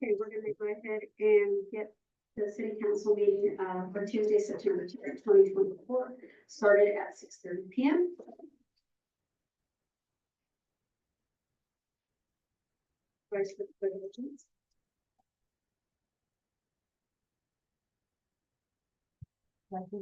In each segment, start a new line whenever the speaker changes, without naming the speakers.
Okay, we're gonna go ahead and get the city council meeting for Tuesday, September 10th, 2024, started at 6:30 p.m. Rise for the pledge of allegiance.
Of the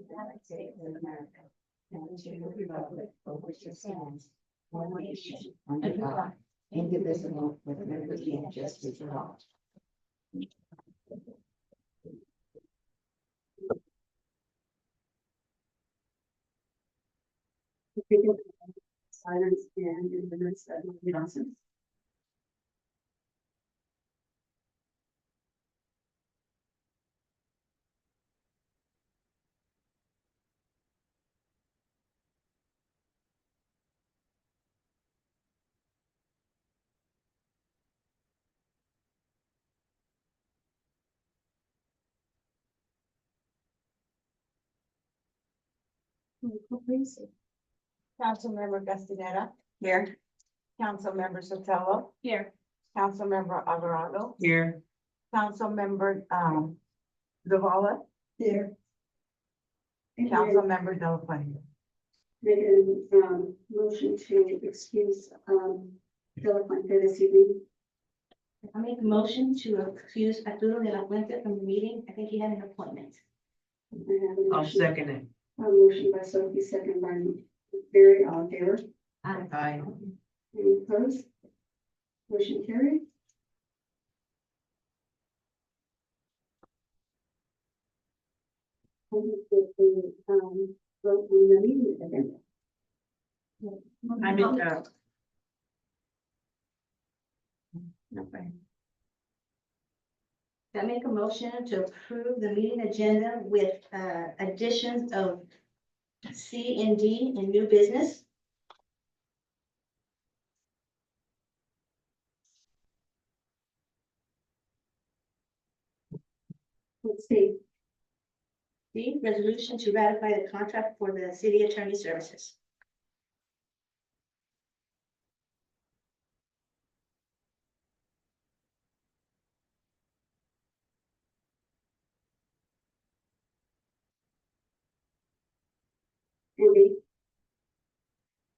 United States of America, and to the republic for which it stands, one nation, under God, indivisible, with liberty and justice for all.
Silence and in the midst of nonsense. Please.
Councilmember Castaneda,
Here.
Councilmember Sotelo,
Here.
Councilmember Alvarado,
Here.
Councilmember Zavala,
Here.
Councilmember Delaplante.
Make a motion to excuse Delaplante this evening.
I make a motion to excuse Arturo de la Fuente from the meeting. I think he had an appointment.
I have a
I'll
motion.
second it.
A motion by Sophie, second by Barry, all in favor.
Aye.
Any opposed? Motion carried. I think that the vote on the meeting agenda.
I make
I make a motion to approve the meeting agenda with additions of C and D in new business.
Let's see.
D, resolution to ratify the contract for the city attorney services.
Andy,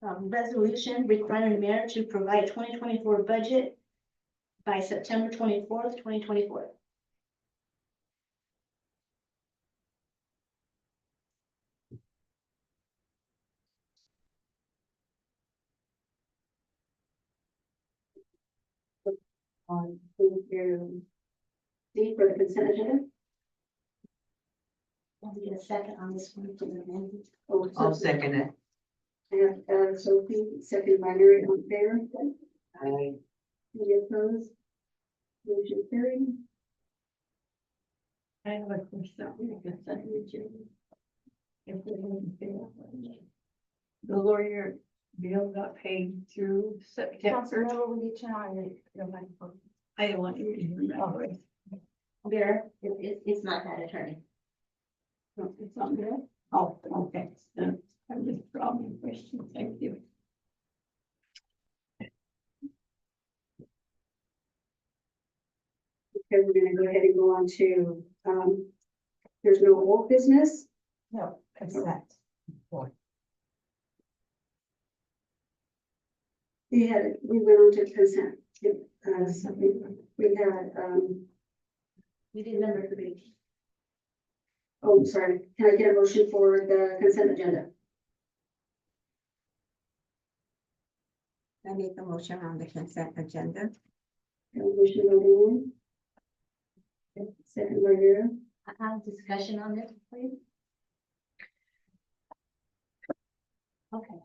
Resolution requiring the mayor to provide 2024 budget by September 24th, 2024.
on to D for the consent agenda.
I'll get a second on this one for the amendment.
Oh,
I'll second it.
I have Sophie, second by Mary, on favor.
Aye.
Any opposed? Motion carried.
I have a question on the consent agenda. If they didn't pay off the lawyer bill got paid through September.
Councilmember, will you turn on your microphone?
I don't want you to remember it.
There, it's not that attorney.
No, it's on there. Oh, okay. I withdraw my question. Thank you.
Okay, we're gonna go ahead and go on to, there's no old business.
No, consent.
We went on to consent. Something, we had,
You did number 3.
oh, sorry, can I get a motion for the consent agenda?
I make a motion on the consent agenda.
Have a motion by Lynn. Second by Vera.
I have discussion on this, please. Okay,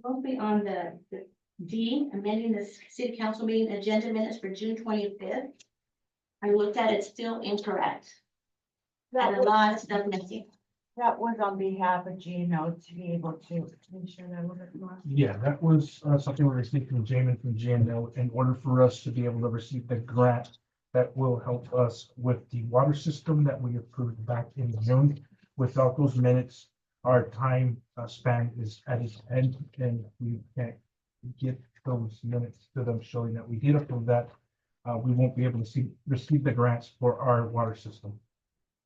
mostly on the D, amending the city council meeting agenda minutes for June 25th. I looked at it, still incorrect. And a lot of stuff missing.
That was on behalf of Gino to be able to ensure that was more.
Yeah, that was something we received from Jamin from GNO in order for us to be able to receive the grant that will help us with the water system that we approved back in June. Without those minutes, our time span is at its end, and we can't get those minutes to them showing that we did approve that. We won't be able to receive the grants for our water system.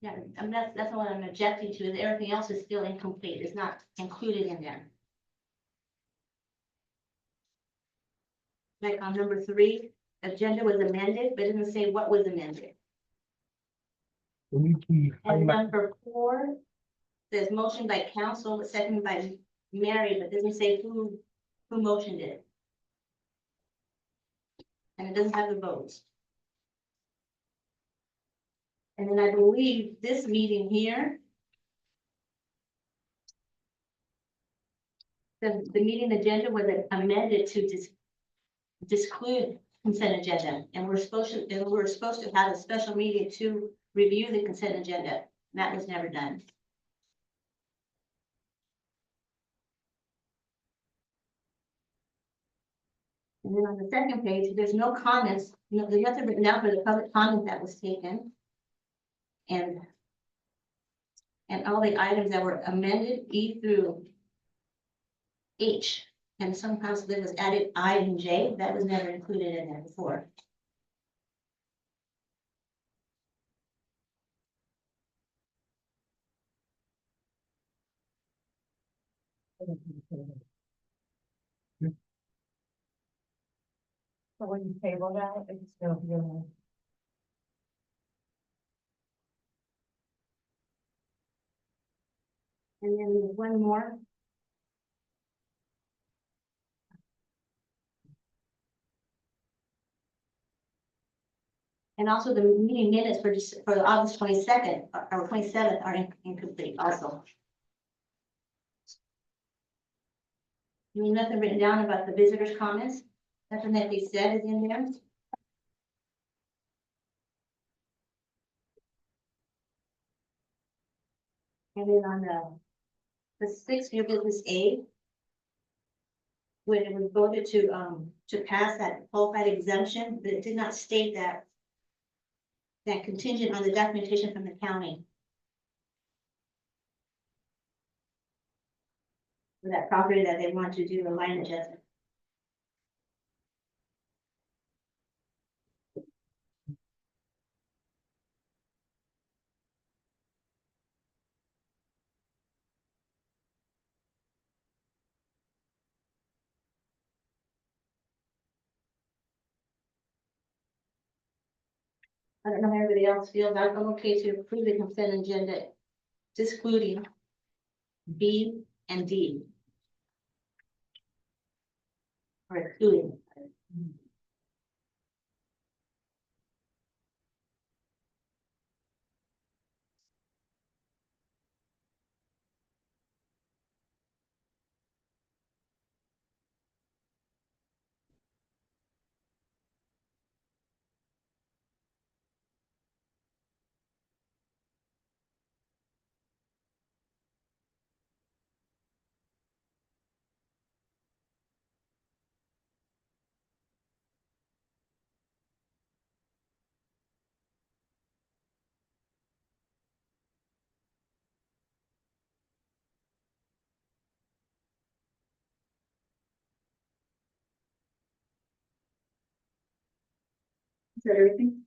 Yeah, and that's what I'm objecting to, is everything else is still incomplete, it's not included in there. Like on number 3, agenda was amended, but it doesn't say what was amended.
We
And number 4 says motion by council, seconded by Mary, but doesn't say who motioned it. And it doesn't have the votes. And then I believe this meeting here, the meeting agenda was amended to disclude consent agenda, and we're supposed to have a special meeting to review the consent agenda. That was never done. And then on the second page, there's no comments, there's nothing written down for the public comment that was taken. And all the items that were amended, E through H, and sometimes there was added I and J, that was never included in there before.
So when you table that, it's still here.
And then there's one more. And also the meeting minutes for August 22nd or 27th are incomplete also. There's nothing written down about the visitors' comments, nothing that they said is in there. And then on the 6th new business aid, when it was voted to pass that qualified exemption, but it did not state that contingent on the documentation from the county. For that property that they want to do a line adjustment. I don't know how everybody else feels. I'm okay to approve the consent agenda, excluding B and D. Or excluding.
Is that everything?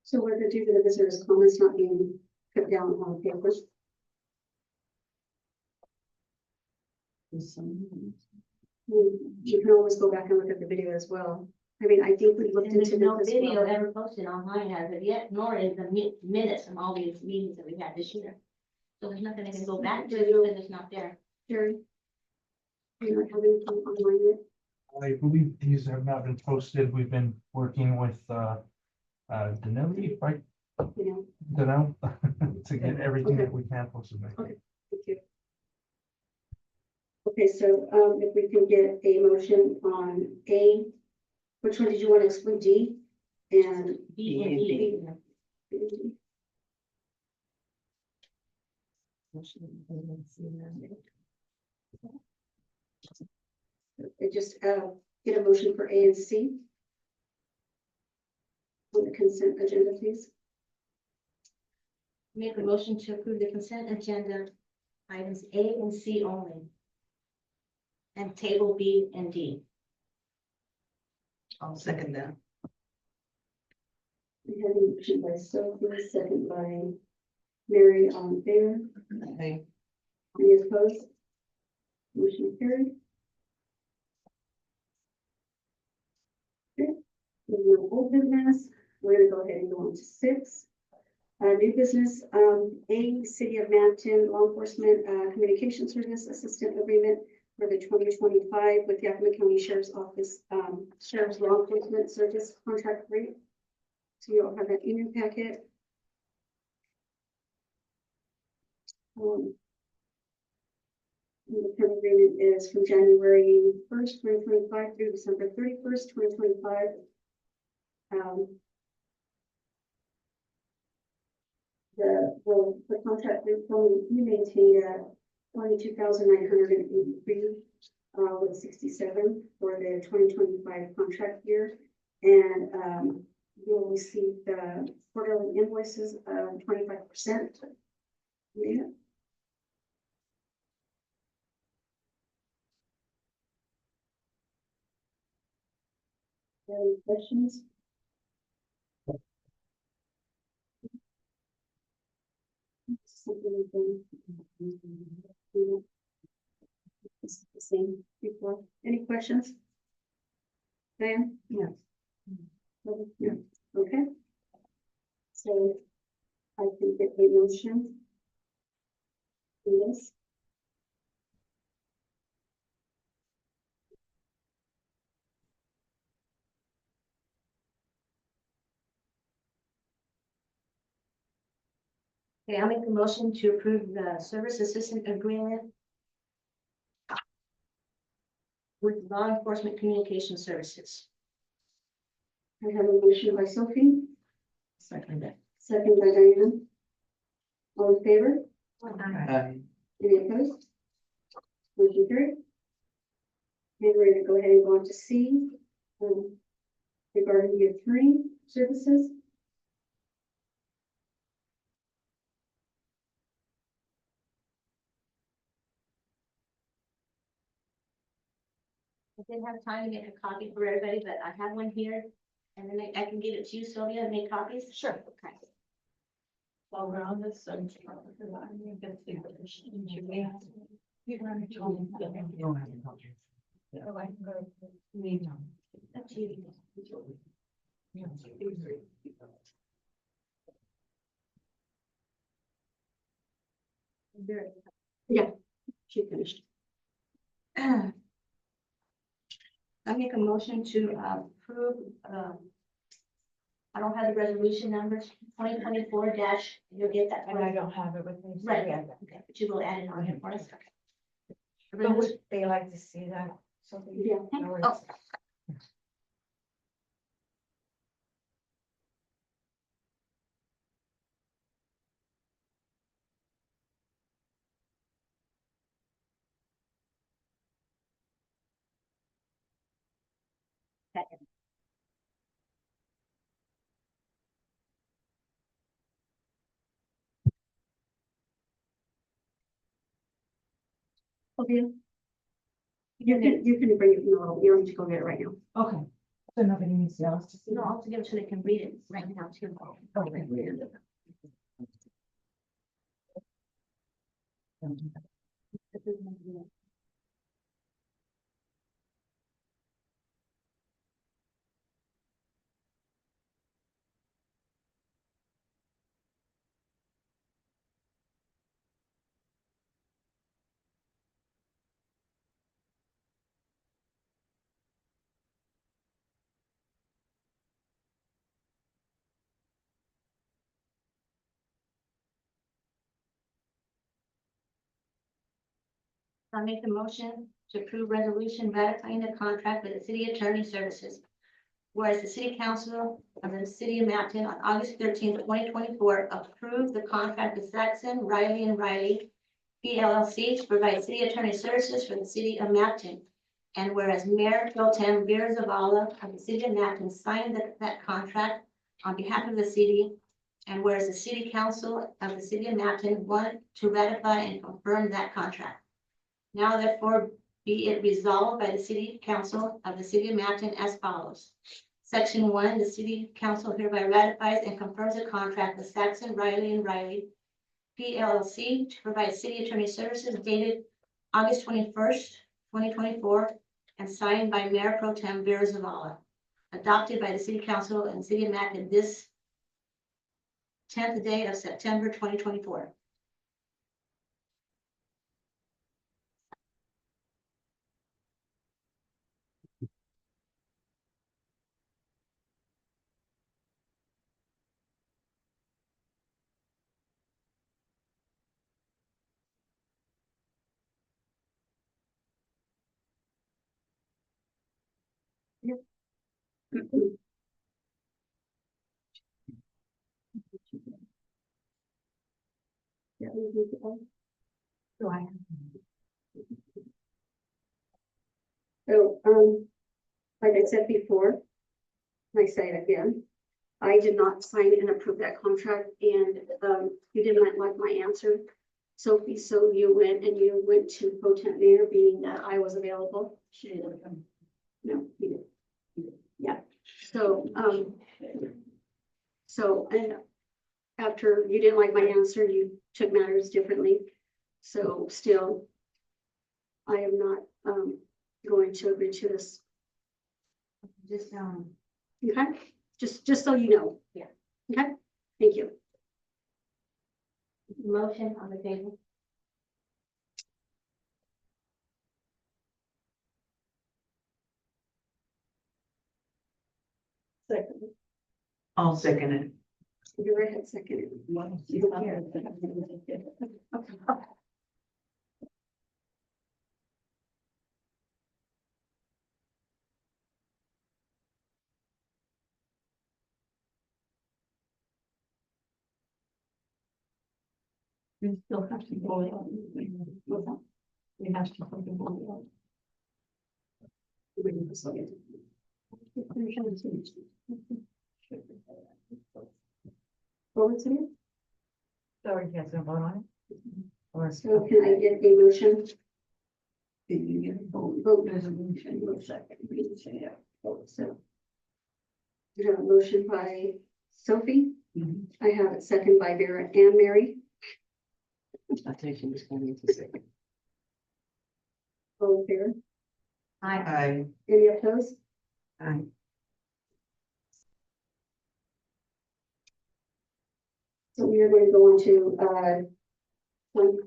So we're going to do the visitors' comments not being put down on papers. You can always go back and look at the video as well. I mean, I think we looked
And there's
into
no
this as
video
well.
ever posted online as of yet, nor is the minutes from all these meetings that we had this year. So there's nothing I can go back to because it's not there.
Jerry? You don't have anything online yet?
I believe these have not been posted. We've been working with Danelli, right?
You know,
Danelle, to get everything that we can posted.
Okay. thank you. Okay, so if we can get a motion on A, which one did you want to exclude, D? And
B and E.
D? just, get a motion for A and C. On the consent agenda, please.
Make a motion to approve the consent agenda, items A and C only. And table B and D.
I'll second that.
We have a motion by Sophie, second by Mary, all in favor.
Aye.
Any opposed? Motion carried. Okay, there's no old business. We're gonna go ahead and go on to 6. New business, A, City of Mabton Law Enforcement Communication Service Assistant Agreement for the 2025 with Yakima County Sheriff's Office, Sheriff's Law Enforcement Service Contract Rate. So you'll have that in your packet. The current agreement is from January 1st, 2025 through December 31st, 2025. The contract rate will be maintained at 22,983 with 67 for the 2025 contract year. And you'll receive the quarterly invoices of 25%. Yeah. Any questions? Something we've been, it's the same before. Any questions? Diane?
Yes.
Yeah. Okay. So I can get a motion. Yes.
Okay, I'll make a motion to approve the service assistant agreement with law enforcement communication services.
I have a motion by Sophie,
Second that.
second by Diane. All in favor?
Aye.
Any opposed? Motion carried. And we're gonna go ahead and go on to C, regarding the attorney services.
I didn't have time to make a copy for everybody, but I have one here, and then I can give it to you, Sylvia, and make copies. Sure. Okay.
While we're on this, you can see you may have. You don't have to.
You don't have to touch it.
So I can go read on.
That's you.
Yeah, she finished.
I make a motion to approve, I don't have the resolution numbers, 2024 dash, you'll get that.
And I don't have it with me. so
Right,
yeah.
okay, but you will add it on here for us, okay.
But would they like to see that? So they-
Yeah.
no worries.
Oh. Second.
Okay. You can bring it, no, you don't need to go get it right now.
Okay. So nobody needs to else to see.
No, I'll give it so they can read it right now too.
Okay.
I make the motion to approve resolution ratifying the contract with the city attorney services. Whereas the city council of the city of Mabton on August 13th, 2024 approved the contract with Saxon, Riley and Riley PLLC to provide city attorney services for the city of Mabton. And whereas Mayor Pro Tem Vera Zavala of the city of Mabton signed that contract on behalf of the city. And whereas the city council of the city of Mabton wanted to ratify and confirm that contract. Now therefore be it resolved by the city council of the city of Mabton as follows. Section 1, the city council hereby ratifies and confirms a contract with Saxon, Riley and Riley PLLC to provide city attorney services dated August 21st, 2024, and signed by Mayor Pro Tem Vera Zavala, adopted by the city council and city of Mabton this 10th day of September 2024.
Yeah, we need to go.
Do I?
So, like I said before, I say it again, I did not sign and approve that contract, and, you did not like my answer, Sophie, so you went to Pro Temp Mayor, being that I was available.
She didn't come.
No, you did. Yeah, so, and after you didn't like my answer, you took matters differently. So still, I am not, going to agree to this.
Just,
Okay, just so you know.
Yeah.
Okay, thank you.
motion on the table.
Second.
I'll second it.
You already had seconded. Okay.
We still have to vote on it. We have to vote on
What was it?
Sorry, you guys don't vote on it? Or
So can I get a motion? Vote.
resolution, no second, we can say it.
So. You have a motion by Sophie.
Mhm.
I have a second by Vera and Mary.
I think she was going to second.
All in favor?
Aye.
Any opposed?
Aye.
So we are going to go on to, 1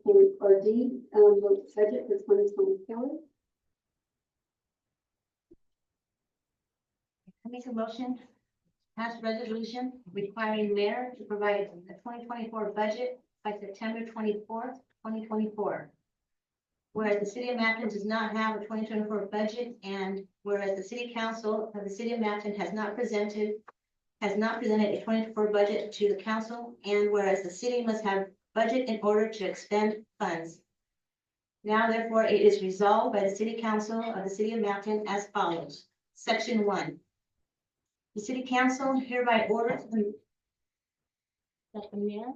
or D, vote budget for 2024.
I make a motion, pass resolution requiring mayor to provide the 2024 budget by September 24th, 2024. Whereas the city of Mabton does not have a 2024 budget, and whereas the city council of the city of Mabton has not presented a 2024 budget to the council, and whereas the city must have budget in order to expend funds. Now therefore it is resolved by the city council of the city of Mabton as follows. Section 1. The city council hereby orders that the mayor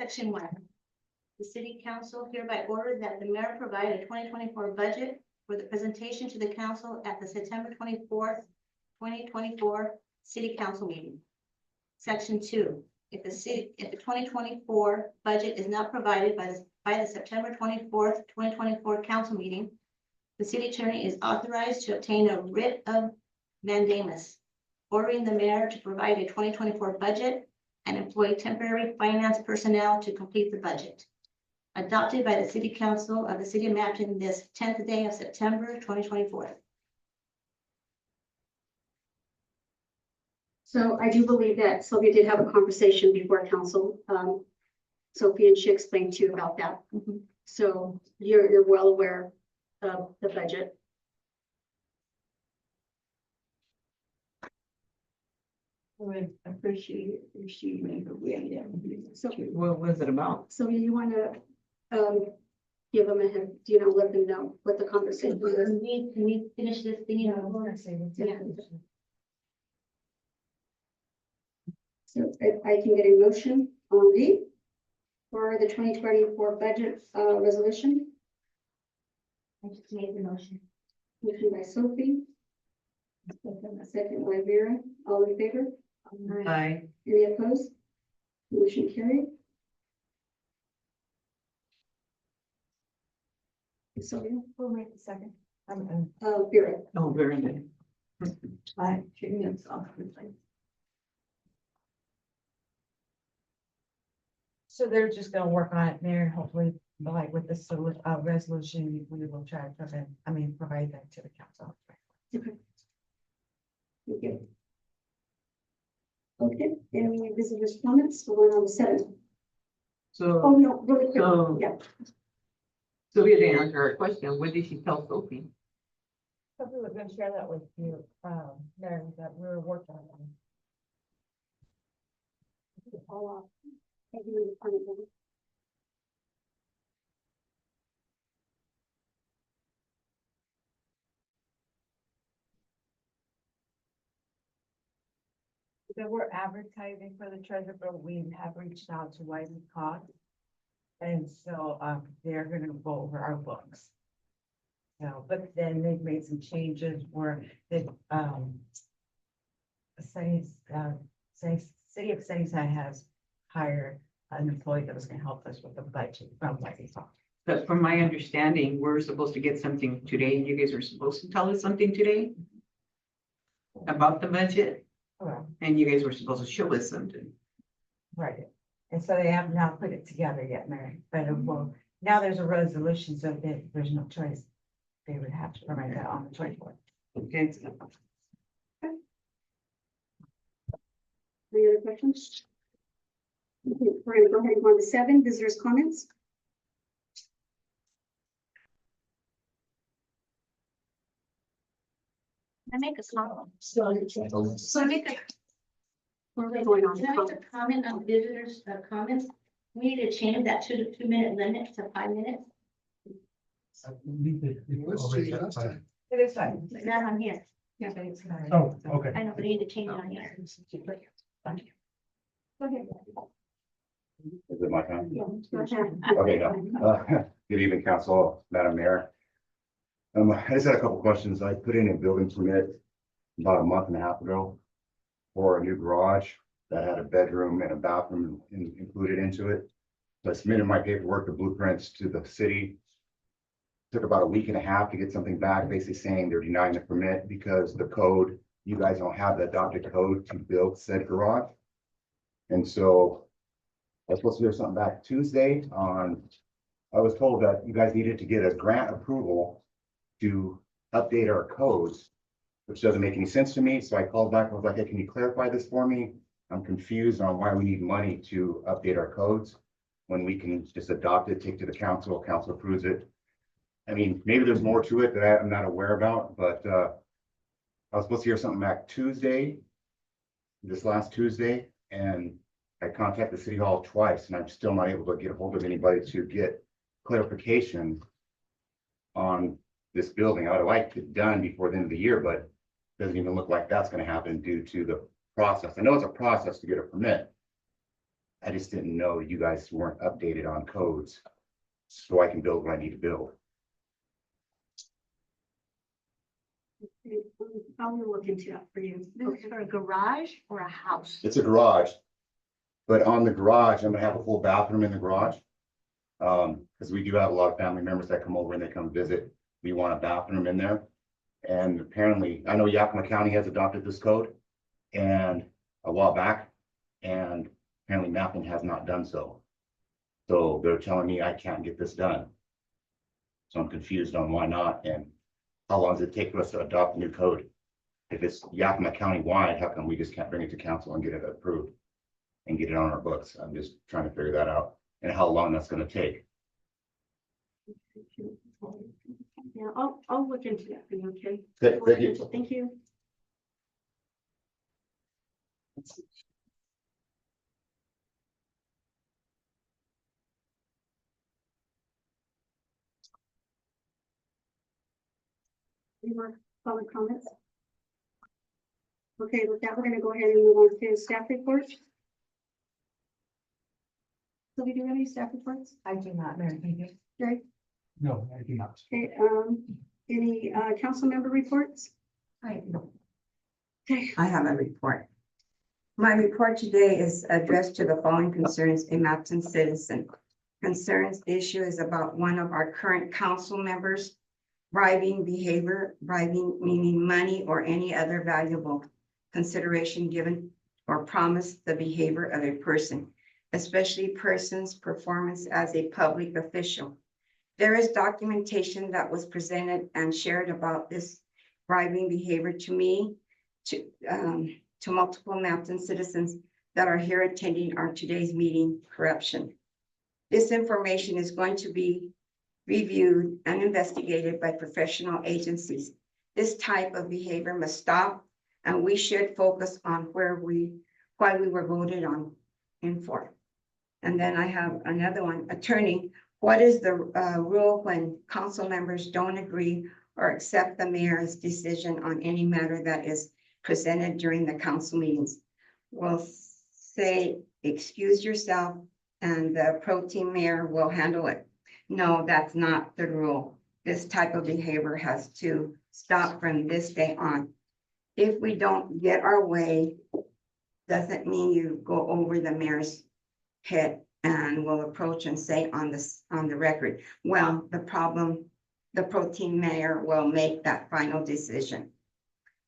Section 1. The city council hereby orders that the mayor provide a 2024 budget for the presentation to the council at the September 24th, 2024 city council meeting. Section 2. If the 2024 budget is not provided by the September 24th, 2024 council meeting, the city attorney is authorized to obtain a writ of mandamus, ordering the mayor to provide a 2024 budget and employ temporary finance personnel to complete the budget. Adopted by the city council of the city of Mabton this 10th day of September 2024.
So I do believe that Sylvia did have a conversation before council, Sophie, and she explained to you about that. So you're well aware of the budget.
would appreciate it if she made a way.
So,
What was it about?
so you wanna, give them a hint, let them know what the conversation was?
Can we finish this thing? Yeah.
So if I can get a motion on D for the 2024 budget, resolution,
I just made the motion.
motion by Sophie. A second by Vera, all in favor?
Aye.
Any opposed? Motion carried. Sylvia,
Who made the second?
Vera,
Oh, very good.
2 minutes off.
So they're just gonna work on it, Mayor, and hopefully, like with this resolution, we will try to provide that to the council.
thank you. Okay, any visitors' comments, the one on the 7th? Oh,
So,
no, really quick,
so
yeah.
Sylvia didn't answer her question. What did she tell Sophie?
So we were gonna share that with you, Mayor, that we're working on it.
All, thank you, Ms. Parnell.
So we're advertising for the treasure, but we have reached out to Wiley Cox. And so, they're gonna go over our books. So, but then they've made some changes where the, City of Sunnyside has hired an employee that was gonna help us with the budget from Wiley Cox.
But from my understanding, we're supposed to get something today, and you guys are supposed to tell us something today about the budget,
Correct.
and you guys were supposed to show us something.
Right, and so they have not put it together yet, Mary, but it will, now there's a resolution, so there's no choice. They would have to provide that on the 24th.
Okay.
Any other questions? Okay, we're gonna go ahead and go on to 7, visitors' comments.
I make a comment.
So I make a. Where are we going on?
Can I make a comment on visitors' comments? We need to change that 2-minute limit to 5 minutes.
I believe it's already at 5.
It is fine.
It's not on here.
Oh, okay.
I know, but we need to change it on here.
Go ahead.
Is it my time?
Yeah, go ahead.
Okay, no. Good evening, council, Madam Mayor. I just had a couple questions. I put in a building permit about a month and a half ago for a new garage that had a bedroom and a bathroom included into it. So I submitted my paperwork, the blueprints to the city. Took about a week and a half to get something back, basically saying they're denying the permit because the code, you guys don't have the adopted code to build said garage. And so I was supposed to hear something back Tuesday on, I was told that you guys needed to get a grant approval to update our codes, which doesn't make any sense to me. So I called back, I was like, hey, can you clarify this for me? I'm confused on why we need money to update our codes when we can just adopt it, take it to the council approves it. I mean, maybe there's more to it that I'm not aware about, but I was supposed to hear something back Tuesday, this last Tuesday, and I contacted City Hall twice, and I'm still not able to get a hold of anybody to get clarification on this building. I would like it done before the end of the year, but it doesn't even look like that's going to happen due to the process. I know it's a process to get a permit. I just didn't know you guys weren't updated on codes, so I can build what I need to build.
I'll look into that for you.
This is for a garage or a house?
It's a garage, but on the garage, I'm gonna have a full bathroom in the garage. Because we do have a lot of family members that come over and they come visit. We want a bathroom in there. And apparently, I know Yakima County has adopted this code and a while back, and apparently Mabton has not done so. So they're telling me I can't get this done. So I'm confused on why not, and how long does it take for us to adopt a new code? If it's Yakima County wide, how come we just can't bring it to council and get it approved and get it on our books? I'm just trying to figure that out and how long that's gonna take.
Yeah, I'll look into that for you, okay?
Thank you.
Thank you. Any more public comments? Okay, with that, we're gonna go ahead and move on to staff reports. So we do have any staff reports?
I do not, Mayor, thank you.
Jerry?
No, I do not.
Okay, any, council member reports? Okay,
I have a report. My report today is addressed to the following concerns a Mabton citizen. Concerns issue is about one of our current council members bribing behavior, bribing meaning money or any other valuable consideration given or promised the behavior of a person, especially person's performance as a public official. There is documentation that was presented and shared about this bribing behavior to me, to multiple Mabton citizens that are here attending our today's meeting corruption. This information is going to be reviewed and investigated by professional agencies. This type of behavior must stop, and we should focus on why we were voted on in for. And then I have another one, attorney, what is the rule when council members don't agree or accept the mayor's decision on any matter that is presented during the council meetings? We'll say, excuse yourself, and the pro tem mayor will handle it. No, that's not the rule. This type of behavior has to stop from this day on. If we don't get our way, doesn't mean you go over the mayor's head and will approach and say on the record, well, the pro tem mayor will make that final decision.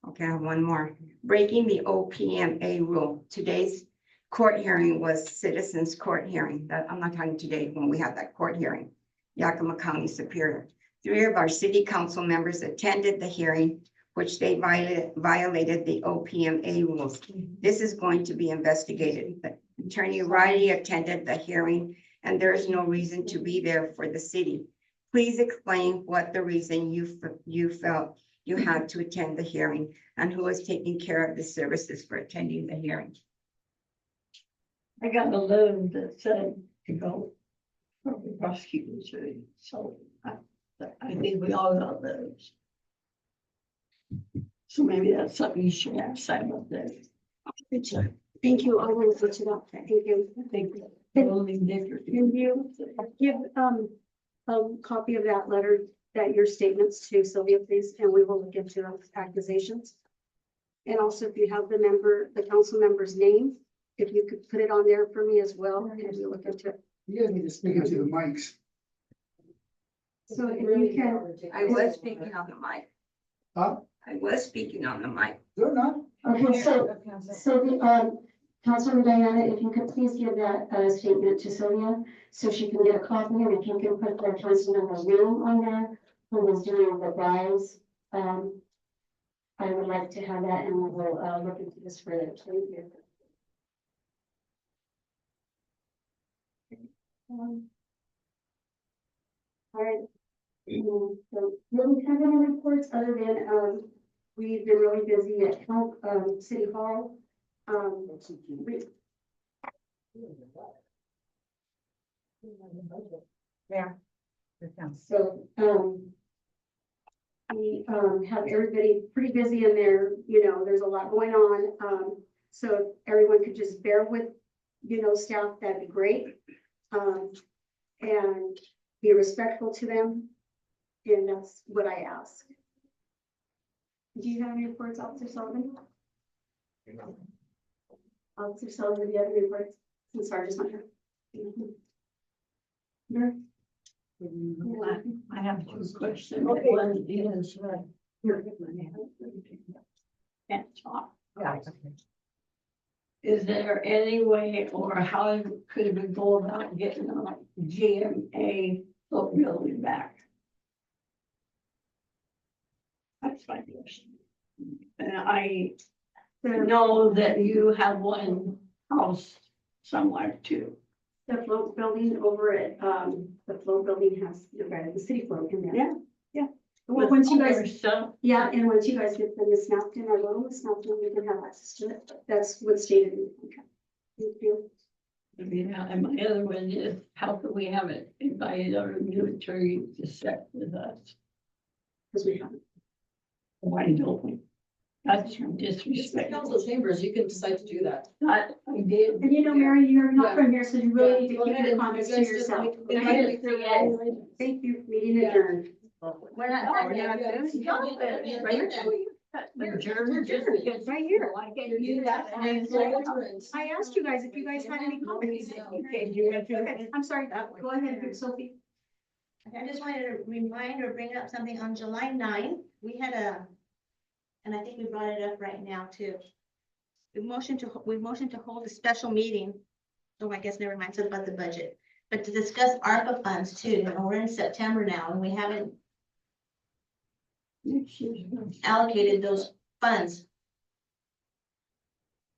Okay, I have one more. Breaking the OPMA rule. Today's court hearing was citizens court hearing. That I'm not talking today when we had that court hearing. Yakima County Superior. 3 of our city council members attended the hearing, which they violated the OPMA rules. This is going to be investigated. Attorney Riley attended the hearing, and there is no reason to be there for the city. Please explain what the reason you felt you had to attend the hearing and who is taking care of the services for attending the hearing.
I got a letter that said to go from the prosecutor's hearing, so I think we all got those. So maybe that's something you should have said about that.
thank you. I will look to that. Thank you.
I think only different.
Can you give a copy of that letter, that your statements to Sylvia, please, and we will look into those accusations. And also, if you have the council member's name, if you could put it on there for me as well, and we look into it.
You guys need to speak into the mics.
So if you can,
I was speaking on the mic.
Huh?
I was speaking on the mic.
They're not.
okay, so the, Councilwoman Diana, if you could please give that statement to Sylvia, so she can get a copy, and if you can put the council member's name on there, who was doing the bribes. I would like to have that, and we will look into this further. Thank you. All right. So we don't have any reports other than, we've been really busy at City Hall.
Yeah.
So, we, have everybody pretty busy in there, there's a lot going on. So if everyone could just bear with, staff, that'd be great. And be respectful to them. And that's what I ask. Do you have any reports, Officer Sullivan? Officer Sullivan, do you have any reports? I'm sorry, just not here. No?
I have 2 questions. One is, can't talk.
Yeah.
Is there any way or how could we go about getting a GMA boat building back? That's my question. And I know that you have one house somewhere too.
The float building over at, the float building has the city float in there.
Yeah.
Well, once you guys,
So,
yeah, and once you guys get the Miss Mabton or little Miss Mabton, you can have access to it. That's what's stated in the contract. Thank you.
and my other one is, how can we have it invited our new attorney to sit with us?
Because we haven't.
Why don't we? That's
It's the
disrespectful.
council chambers, you can decide to do that.
I did.
And you know, Mary, you're not
Yeah.
from here, so you really need to
Go
keep
ahead
your
and
comments
you
to
guys just
yourself.
make-
Good
Okay?
night, for you.
Thank you, meeting
Yeah.
adjourned.
We're not done yet.
Right here.
Why can't
You
you do that?
I asked you guys if you guys had any comments.
Okay, you went through
Okay, I'm sorry, go ahead, Sophie.
I just wanted to remind or bring up something on July 9th. We had and I think we brought it up right now too. We motioned to hold a special meeting. Oh, I guess never mind, it's about the budget, but to discuss ARPA funds too. You know, we're in September now and we haven't allocated those funds.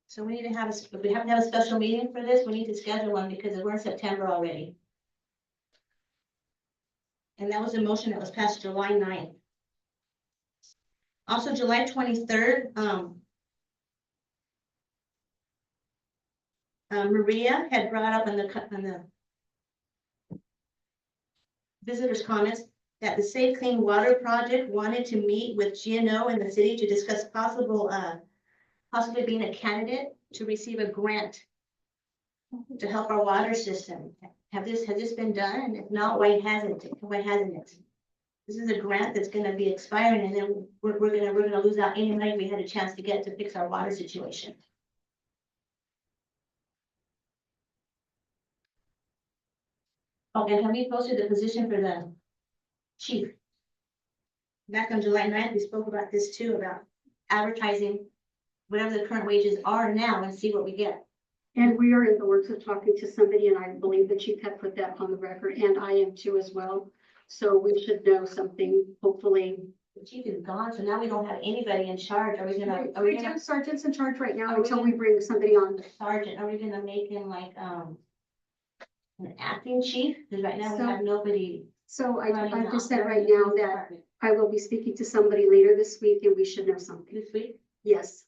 So we need to have, if we have to have a special meeting for this, we need to schedule one because we're in September already. And that was a motion that was passed July 9th. Also, July 23rd, Maria had brought up on the visitors' comments that the Safe Clean Water Project wanted to meet with GNO and the city to discuss possibly being a candidate to receive a grant to help our water system. Has this been done? And if not, why hasn't it? This is a grant that's gonna be expiring and then we're gonna lose out any money we had a chance to get to fix our water situation. Oh, and have we posted the position for the chief? Back on July 9th, we spoke about this too, about advertising whatever the current wages are now and see what we get.
And we are in the works of talking to somebody, and I believe the chief had put that on the record, and I am too as well. So we should know something, hopefully.
The chief is gone, so now we don't have anybody in charge. Are we
We
gonna
have sergeants in charge right now
Are we
until
gonna-
we bring somebody on.
sergeant, are we gonna make him like, an acting chief? Because right now we
So-
have nobody.
So
running
I
the
just said right now that
department.
I will be speaking to somebody later this week and we should know something.
This week,
Yes.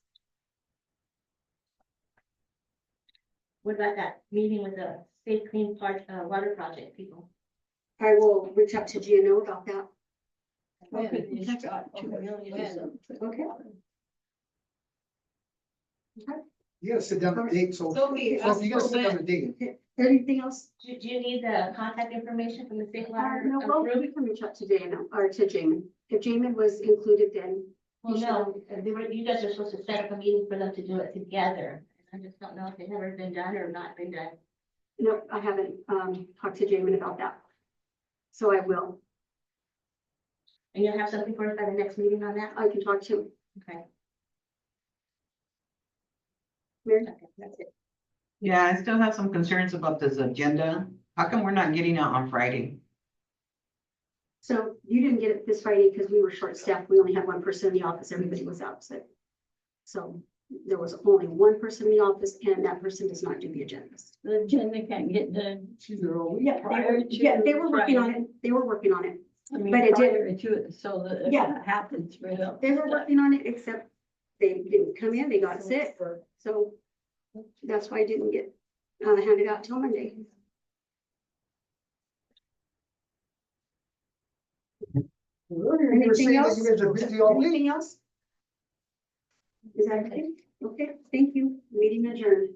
what about that meeting with the Safe Clean Water Project people?
I will reach out to GNO about that. Okay.
You gotta sit down the date, so.
Sophie,
So you gotta sit down the date.
Anything else?
Do you need the contact information from the Safe Water?
No, well, we can reach out to Dana or to Jamin. If Jamin was included, then
Well, no, you guys are supposed to set up a meeting for them to do it together. I just don't know if it's ever been done or not been done.
no, I haven't talked to Jamin about that. So I will.
And you'll have something for us by the next meeting on that?
I can talk to him.
Okay.
Mary?
Okay, that's it.
Yeah, I still have some concerns about this agenda. How come we're not getting out on Friday?
So you didn't get it this Friday because we were short-staffed. We only had one person in the office. Everybody was out sick. So there was only one person in the office and that person does not do the agendas.
The agenda can't get done.
Yeah, they were working on it. They were working on it.
I mean,
but it
prior to it, so that if
Yeah.
that happens, we're not.
They were working on it, except they didn't come in. They got sick. So that's why I didn't get handed out till Monday.
You were
Anything
saying that
else?
you guys are busy all week.
Anything else? Is that okay? Okay, thank you. Meeting adjourned.